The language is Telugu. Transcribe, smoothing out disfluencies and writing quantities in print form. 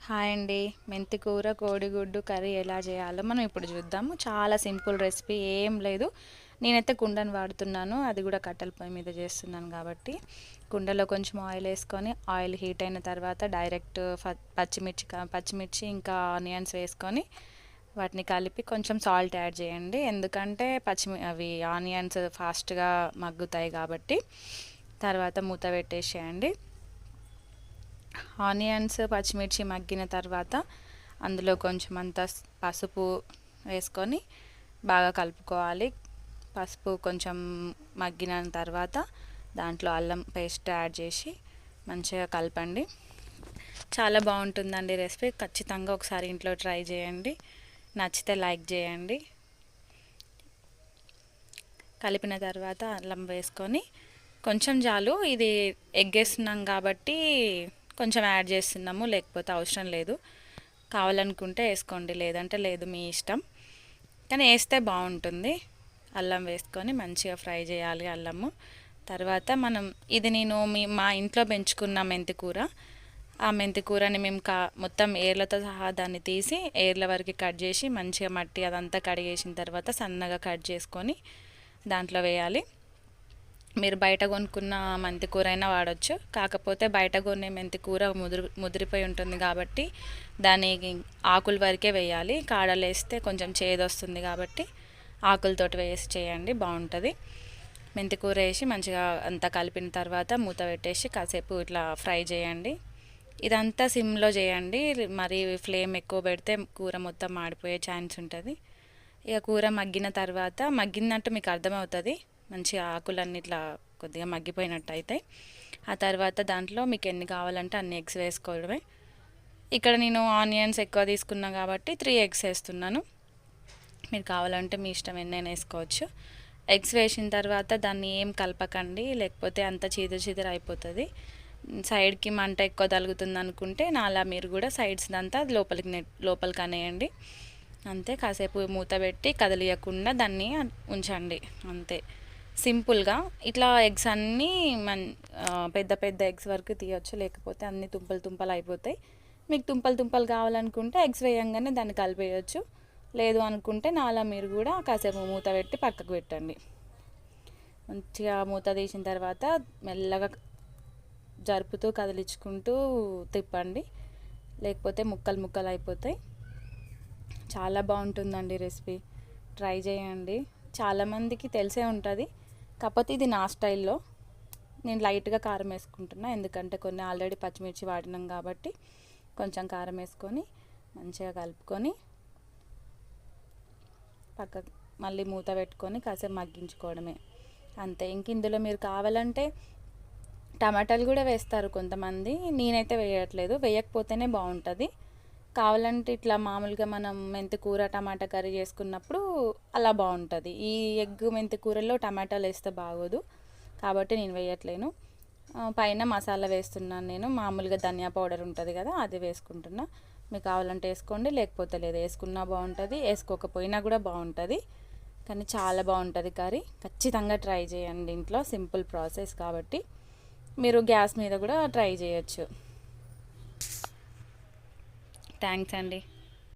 హాయ్ అండి. మెంతి కూర కోడిగుడ్డు కర్రీ ఎలా చేయాలో మనం ఇప్పుడు చూద్దాము. చాలా సింపుల్ రెసిపీ, ఏం లేదు. నేనైతే కుండను వాడుతున్నాను, అది కూడా కట్టెల పొయ్యి మీద చేస్తున్నాను కాబట్టి. కుండలో కొంచెం ఆయిల్ వేసుకొని, ఆయిల్ హీట్ అయిన తర్వాత డైరెక్ట్ పచ్చిమిర్చి ఇంకా ఆనియన్స్ వేసుకొని వాటిని కలిపి కొంచెం సాల్ట్ యాడ్ చేయండి. ఎందుకంటే అవి ఆనియన్స్ ఫాస్ట్గా మగ్గుతాయి కాబట్టి. తర్వాత మూత పెట్టేసేయండి. ఆనియన్స్ పచ్చిమిర్చి మగ్గిన తర్వాత అందులో కొంచెం అంత పసుపు వేసుకొని బాగా కలుపుకోవాలి. పసుపు కొంచెం మగ్గిన తర్వాత దాంట్లో అల్లం పేస్ట్ యాడ్ చేసి మంచిగా కలపండి. చాలా బాగుంటుందండి రెసిపీ. ఖచ్చితంగా ఒకసారి ఇంట్లో ట్రై చేయండి. నచ్చితే లైక్ చేయండి. కలిపిన తర్వాత అల్లం వేసుకొని కొంచెం చాలు, ఇది ఎగ్ వేస్తున్నాం కాబట్టి కొంచెం యాడ్ చేస్తున్నాము, లేకపోతే అవసరం లేదు. కావాలనుకుంటే వేసుకోండి, లేదంటే లేదు, మీ ఇష్టం. కానీ వేస్తే బాగుంటుంది. అల్లం వేసుకొని మంచిగా ఫ్రై చేయాలి అల్లము. తర్వాత ఇది నేను మా ఇంట్లో పెంచుకున్న మెంతి కూర. ఆ మెంతి కూరని మేము మొత్తం ఏర్లతో సహా దాన్ని తీసి ఏర్ల వరకు కట్ చేసి మంచిగా మట్టి అదంతా కడిగేసిన తర్వాత సన్నగా కట్ చేసుకొని దాంట్లో వేయాలి. మీరు బయట కొనుక్కున్న మెంతి కూర అయినా వాడచ్చు. కాకపోతే బయట కొనే మెంతి కూర ముదిరిపోయి ఉంటుంది కాబట్టి దాని ఆకుల వరకే వేయాలి. కాడలు వేస్తే కొంచెం చేదు వస్తుంది కాబట్టి ఆకులతోటి వేసి చేయండి, బాగుంటుంది. మెంతి కూర వేసి మంచిగా అంతా కలిపిన తర్వాత మూత పెట్టేసి కాసేపు ఇట్లా ఫ్రై చేయండి. ఇదంతా సిమ్లో చేయండి, మరి ఫ్లేమ్ ఎక్కువ పెడితే కూర మొత్తం మాడిపోయే ఛాన్స్ ఉంటుంది. ఇక కూర మగ్గిన తర్వాత మగ్గినట్టు మీకు అర్థమవుతుంది, మంచిగా ఆకులన్నీ ఇట్లా కొద్దిగా మగ్గిపోయినట్టు అయితే. ఆ తర్వాత దాంట్లో మీకు ఎన్ని కావాలంటే అన్ని ఎగ్స్ వేసుకోవడమే. ఇక్కడ నేను ఆనియన్స్ ఎక్కువ తీసుకున్నా కాబట్టి 3 ఎగ్స్ వేస్తున్నాను. మీరు కావాలంటే మీ ఇష్టం ఎన్నైనా వేసుకోవచ్చు. ఎగ్స్ వేసిన తర్వాత దాన్ని ఏం కలపకండి, లేకపోతే అంత చీదర అయిపోతుంది. సైడ్కి మంట ఎక్కువ తగులుతుంది అనుకుంటే నాలా మీరు కూడా సైడ్స్ అంతా లోపలికి అనేయండి. అంతే. కాసేపు మూత పెట్టి కదిలియకుండా దాన్ని ఉంచండి, అంతే. సింపుల్గా ఇట్లా ఎగ్స్ అన్నీ పెద్ద పెద్ద ఎగ్స్ వరకు తీయచ్చు, లేకపోతే అన్నీ తుంపలు అయిపోతాయి. మీకు తుంపలు కావాలనుకుంటే ఎగ్స్ వేయంగానే దాన్ని కలిపేయచ్చు. లేదు అనుకుంటే నాలా మీరు కూడా కాసేపు మూత పెట్టి పక్కకు పెట్టండి. మంచిగా మూత తీసిన తర్వాత మెల్లగా జరుపుతూ కదిలించుకుంటూ తిప్పండి, లేకపోతే ముక్కలు అయిపోతాయి. చాలా బాగుంటుందండి రెసిపీ, ట్రై చేయండి. చాలామందికి తెలిసే ఉంటుంది, కాకపోతే ఇది నా స్టైల్లో. నేను లైట్గా కారం వేసుకుంటున్నా, ఎందుకంటే కొన్ని ఆల్రెడీ పచ్చిమిర్చి వాడినాం కాబట్టి కొంచెం కారం వేసుకొని మంచిగా కలుపుకొని పక్కకు మళ్ళీ మూత పెట్టుకొని కాసేపు మగ్గించుకోవడమే, అంతే. ఇంక ఇందులో మీరు కావాలంటే టమాటాలు కూడా వేస్తారు కొంతమంది, నేనైతే వేయట్లేదు. వేయకపోతేనే బాగుంటుంది. కావాలంటే ఇట్లా మామూలుగా మనం మెంతి కూర టమాటా కర్రీ చేసుకున్నప్పుడు అలా బాగుంటుంది. ఈ ఎగ్ మెంతి కూరలో టమాటాలు వేస్తే బాగోదు కాబట్టి నేను వేయట్లేను. పైన మసాలా వేస్తున్నాను నేను, మామూలుగా ధనియా పౌడర్ ఉంటుంది కదా, అది వేసుకుంటున్నా. మీకు కావాలంటే వేసుకోండి, లేకపోతే లేదు. వేసుకున్నా బాగుంటుంది, వేసుకోకపోయినా కూడా బాగుంటుంది. కానీ చాలా బాగుంటుంది కర్రీ. ఖచ్చితంగా ట్రై చేయండి ఇంట్లో, సింపుల్ ప్రాసెస్ కాబట్టి. మీరు గ్యాస్ మీద కూడా ట్రై చేయొచ్చు. థ్యాంక్స్ అండి.